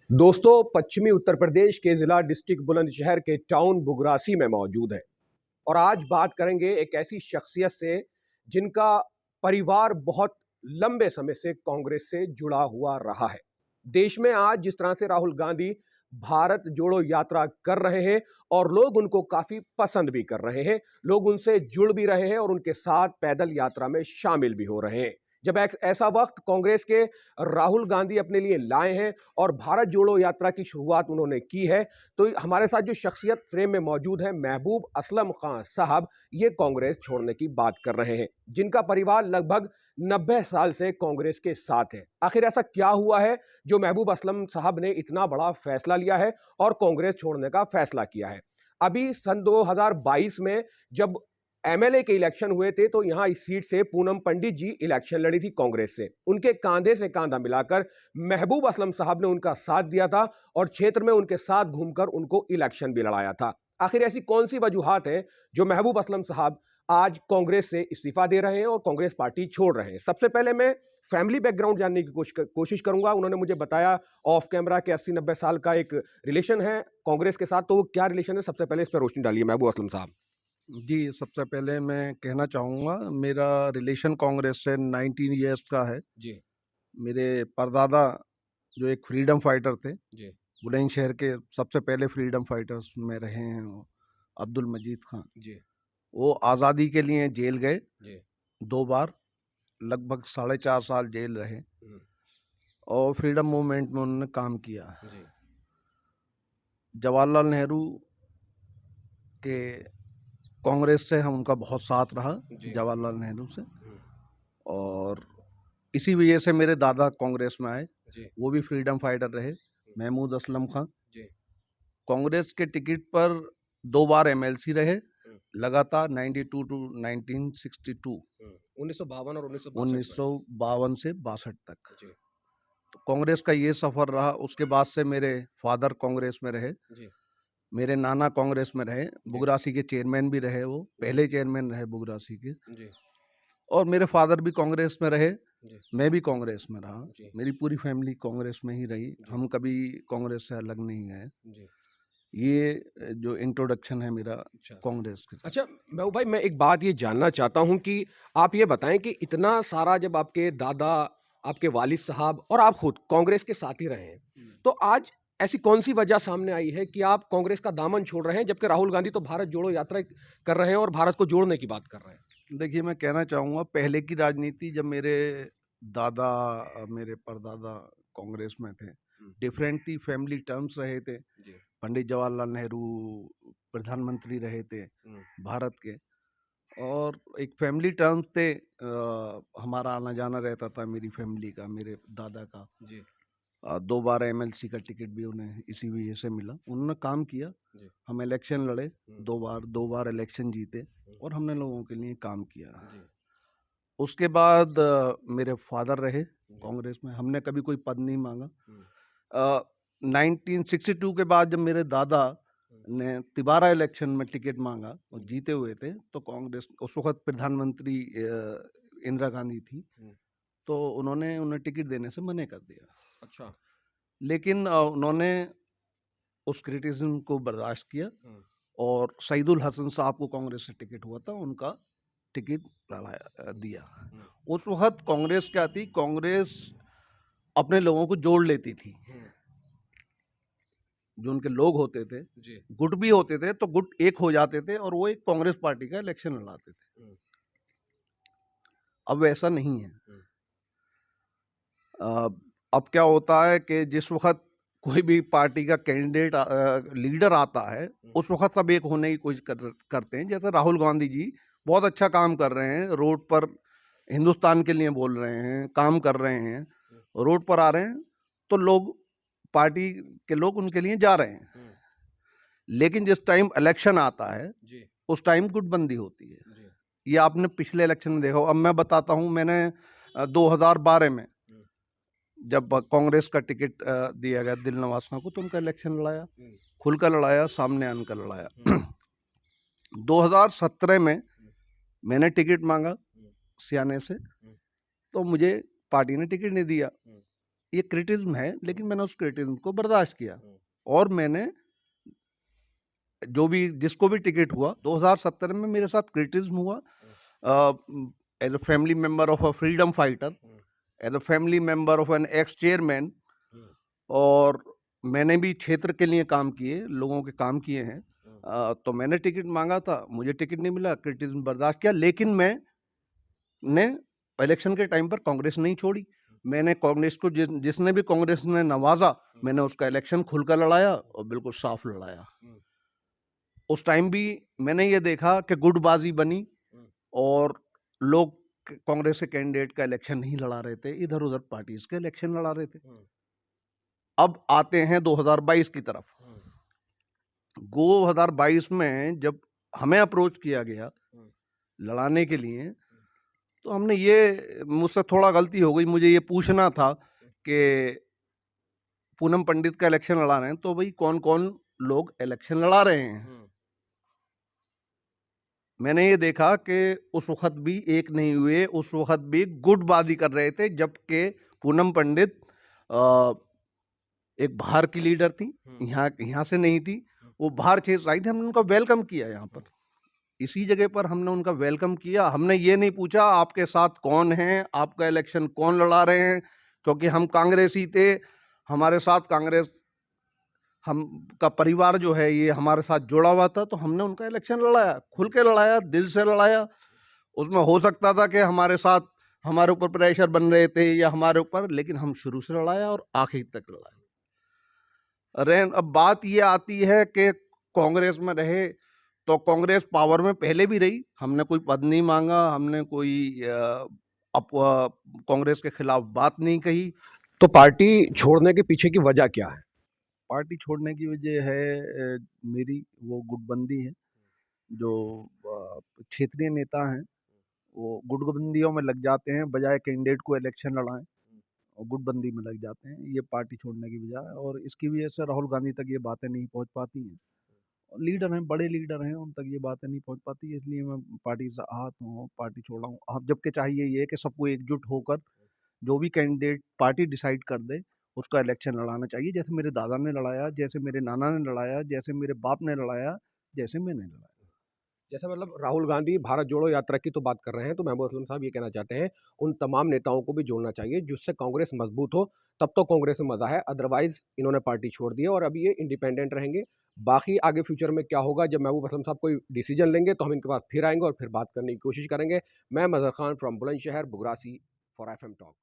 दोस्तों, पश्चिमी उत्तर प्रदेश के ज़िला डिस्ट्रिक्ट बुलंदशहर के टाउन बुगरासी में मौजूद है और आज बात करेंगे एक ऐसी शख्सियत से जिनका परिवार बहुत लंबे समय से कांग्रेस से जुड़ा हुआ रहा है। देश में आज जिस तरह से राहुल गांधी भारत जोड़ो यात्रा कर रहे हैं और लोग उनको काफ़ी पसंद भी कर रहे हैं, लोग उनसे जुड़ भी रहे हैं और उनके साथ पैदल यात्रा में शामिल भी हो रहे हैं। जब एक ऐसा वक्त कांग्रेस के राहुल गांधी अपने लिए लाए हैं और भारत जोड़ो यात्रा की शुरुआत उन्होंने की है, तो हमारे साथ जो शख्सियत फ्रेम में मौजूद है, महबूब असलम खान साहब, ये कांग्रेस छोड़ने की बात कर रहे हैं, जिनका परिवार लगभग 90 साल से कांग्रेस के साथ है। आखिर ऐसा क्या हुआ है जो महबूब असलम साहब ने इतना बड़ा फैसला लिया है और कांग्रेस छोड़ने का फैसला किया है? अभी सन 2022 में जब एमएलए के इलेक्शन हुए थे तो यहां इस सीट से पूनम पंडित जी इलेक्शन लड़ी थी कांग्रेस से। उनके कांधे से कांधा मिलाकर महबूब असलम साहब ने उनका साथ दिया था और क्षेत्र में उनके साथ घूमकर उनको इलेक्शन भी लड़ाया था। आखिर ऐसी कौन सी वजूहात है जो महबूब असलम साहब आज कांग्रेस से इस्तीफा दे रहे हैं और कांग्रेस पार्टी छोड़ रहे हैं? सबसे पहले मैं फैमिली बैकग्राउंड जानने की कोशिश करूंगा। उन्होंने मुझे बताया ऑफ कैमरा के 80-90 साल का एक रिलेशन है कांग्रेस के साथ, तो वो क्या रिलेशन है? सबसे पहले इस पर रोशनी डालिए महबूब असलम साहब। जी, सबसे पहले मैं कहना चाहूँगा मेरा रिलेशन कांग्रेस से 19 इयर्स का है। जी। मेरे परदादा जो एक फ्रीडम फाइटर थे, जी। बुलंदशहर के सबसे पहले फ्रीडम फाइटर्स में रहे हैं वो, अब्दुल मजीद खान। जी। वो आज़ादी के लिए जेल गए जी। 2 बार, लगभग 4.5 साल जेल रहे हम्म। और फ्रीडम मूवमेंट में उन्होंने काम किया। जी। जवाहरलाल नेहरू के कांग्रेस से हम उनका बहुत साथ रहा, जी। जवाहरलाल नेहरू से, हम्म। और इसी वजह से मेरे दादा कांग्रेस में आए। जी। वो भी फ्रीडम फाइटर रहे, महमूद असलम खान। जी। कांग्रेस के टिकट पर 2 बार एमएलसी रहे, हम्म। लगातार 92 टू 1962, 1952 और 1962 में। 1952 से 62 तक। जी। तो कांग्रेस का ये सफ़र रहा। उसके बाद से मेरे फादर कांग्रेस में रहे, जी। मेरे नाना कांग्रेस में रहे, बुगरासी के चेयरमैन भी रहे, वो पहले चेयरमैन रहे बुगरासी के। जी। और मेरे फादर भी कांग्रेस में रहे, जी। मैं भी कांग्रेस में रहा। जी। मेरी पूरी फैमिली कांग्रेस में ही रही, जी। हम कभी कांग्रेस से अलग नहीं गए। जी। ये जो इंट्रोडक्शन है मेरा अच्छा। कांग्रेस के साथ। अच्छा महबूब भाई, मैं एक बात ये जानना चाहता हूं कि आप ये बताएं कि इतना सारा जब आपके दादा, आपके वालिद साहब और आप खुद कांग्रेस के साथ ही रहे हैं, तो आज ऐसी कौन सी वजह सामने आई है कि आप कांग्रेस का दामन छोड़ रहे हैं, जबकि राहुल गांधी तो भारत जोड़ो यात्रा कर रहे हैं और भारत को जोड़ने की बात कर रहे हैं? देखिए, मैं कहना चाहूँगा पहले की राजनीति, जब मेरे दादा मेरे परदादा कांग्रेस में थे, डिफरेंट थी, फैमिली टर्म्स रहे थे। जी। पंडित जवाहरलाल नेहरू प्रधानमंत्री रहे थे भारत के, और एक फैमिली टर्म्स थे। हमारा आना जाना रहता था, मेरी फैमिली का, मेरे दादा का। जी। 2 बार एमएलसी का टिकट भी उन्हें इसी वजह से मिला, उन्होंने काम किया। जी। हम इलेक्शन लड़े 2 बार इलेक्शन जीते और हमने लोगों के लिए काम किया। जी। उसके बाद मेरे फादर रहे कांग्रेस में, हमने कभी कोई पद नहीं मांगा। 1962 के बाद जब मेरे दादा ने तिबारा इलेक्शन में टिकट मांगा और जीते हुए थे, तो कांग्रेस, उस वक्त प्रधानमंत्री इंदिरा गांधी थी, तो उन्होंने उन्हें टिकट देने से मना कर दिया। अच्छा। लेकिन उन्होंने उस क्रिटिसिज्म को बर्दाश्त किया और सईदुल हसन साहब को कांग्रेस से टिकट हुआ था, उनका टिकट दिया। उस वक्त कांग्रेस क्या थी, कांग्रेस अपने लोगों को जोड़ लेती थी। जो उनके लोग होते थे, गुट भी होते थे, तो गुट एक हो जाते थे और वो एक कांग्रेस पार्टी का इलेक्शन लड़ाते थे। अब वैसा नहीं है। अब क्या होता है कि जिस वक्त कोई भी पार्टी का कैंडिडेट लीडर आता है, उस वक्त सब एक होने की कोशिश करते हैं। जैसे राहुल गांधी जी बहुत अच्छा काम कर रहे हैं, रोड पर हिंदुस्तान के लिए बोल रहे हैं, काम कर रहे हैं, रोड पर आ रहे हैं, तो लोग, पार्टी के लोग उनके लिए जा रहे हैं। लेकिन जिस टाइम इलेक्शन आता है, उस टाइम गुटबंदी होती है। ये आपने पिछले इलेक्शन में देखा। अब मैं बताता हूँ, मैंने 2012 में जब कांग्रेस का टिकट दिया गया दिल नवाज खान को, तो उनका इलेक्शन लड़ाया, खुलकर लड़ाया, सामने आकर लड़ाया। 2017 में मैंने टिकट मांगा सियाने से, तो मुझे पार्टी ने टिकट नहीं दिया। ये क्रिटिज्म है, लेकिन मैंने उस क्रिटिज्म को बर्दाश्त किया और मैंने जो भी जिसको भी टिकट हुआ 2017 में मेरे साथ क्रिटिज्म हुआ as a family member of a freedom fighter, as a family member of an ex chairman, और मैंने भी क्षेत्र के लिए काम किए, लोगों के काम किए हैं। तो मैंने टिकट मांगा था, मुझे टिकट नहीं मिला, क्रिटिज्म बर्दाश्त किया, लेकिन मैंने इलेक्शन के टाइम पर कांग्रेस नहीं छोड़ी। मैंने कांग्रेस को जिसने भी कांग्रेस ने नवाजा, मैंने उसका इलेक्शन खुलकर लड़ाया और बिल्कुल साफ लड़ाया। उस टाइम भी मैंने ये देखा कि गुटबाजी बनी और लोग कांग्रेस के कैंडिडेट का इलेक्शन नहीं लड़ा रहे थे, इधर उधर पार्टीज के इलेक्शन लड़ा रहे थे। अब आते हैं 2022 की तरफ। 2022 में जब हमें अप्रोच किया गया लड़ाने के लिए, तो हमने ये, मुझसे थोड़ा गलती हो गई, मुझे ये पूछना था कि पूनम पंडित का इलेक्शन लड़ा रहे हैं तो भाई कौन कौन लोग इलेक्शन लड़ा रहे हैं। मैंने ये देखा कि उस वक्त भी एक नहीं हुए, उस वक्त भी गुटबाजी कर रहे थे, जबकि पूनम पंडित एक बाहर की लीडर थी, यहाँ से नहीं थी, वो बाहर क्षेत्र से आई थी। हमने उनका वेलकम किया, यहाँ पर इसी जगह पर हमने उनका वेलकम किया। हमने ये नहीं पूछा आपके साथ कौन है, आपका इलेक्शन कौन लड़ा रहे हैं, क्योंकि हम कांग्रेसी थे, हमारे साथ कांग्रेस, हम का परिवार जो है ये हमारे साथ जुड़ा हुआ था, तो हमने उनका इलेक्शन लड़ाया, खुल के लड़ाया, दिल से लड़ाया। उसमें हो सकता था कि हमारे साथ हमारे ऊपर प्रेशर बन रहे थे या हमारे ऊपर, लेकिन हम शुरू से लड़ाया और आखिर तक लड़ाया। अब बात ये आती है कि कांग्रेस में रहे तो कांग्रेस पावर में पहले भी रही, हमने कोई पद नहीं मांगा, हमने कोई कांग्रेस के खिलाफ बात नहीं कही। तो पार्टी छोड़ने के पीछे की वजह क्या है? पार्टी छोड़ने की वजह है मेरी वो गुटबंदी है। जो क्षेत्रीय नेता हैं वो गुटबंदियों में लग जाते हैं, बजाय कैंडिडेट को इलेक्शन लड़ाएं और गुटबंदी में लग जाते हैं। ये पार्टी छोड़ने की वजह है और इसकी वजह से राहुल गांधी तक ये बातें नहीं पहुंच पाती हैं। लीडर हैं, बड़े लीडर हैं, उन तक ये बातें नहीं पहुंच पाती, इसलिए मैं पार्टी से आहत हूँ, पार्टी छोड़ा हूँ। अब जबकि चाहिए ये कि सबको एकजुट होकर जो भी कैंडिडेट पार्टी डिसाइड कर दे उसका इलेक्शन लड़ाना चाहिए, जैसे मेरे दादा ने लड़ाया, जैसे मेरे नाना ने लड़ाया, जैसे मेरे बाप ने लड़ाया, जैसे मैंने लड़ाया। जैसे मतलब राहुल गांधी भारत जोड़ो यात्रा की तो बात कर रहे हैं, तो महमूद असलम साहब ये कहना चाहते हैं उन तमाम नेताओं को भी जोड़ना चाहिए जिससे कांग्रेस मजबूत हो, तब तो कांग्रेस में मजा है। अदरवाइज इन्होंने पार्टी छोड़ दी है और अभी ये इंडिपेंडेंट रहेंगे। बाकी आगे फ्यूचर में क्या होगा, जब महबूब असलम साहब कोई डिसीजन लेंगे तो हम इनके पास फिर आएंगे और फिर बात करने की कोशिश करेंगे। मैं Mazhar Khan from Bulandshahr Bugrasi for FM talk.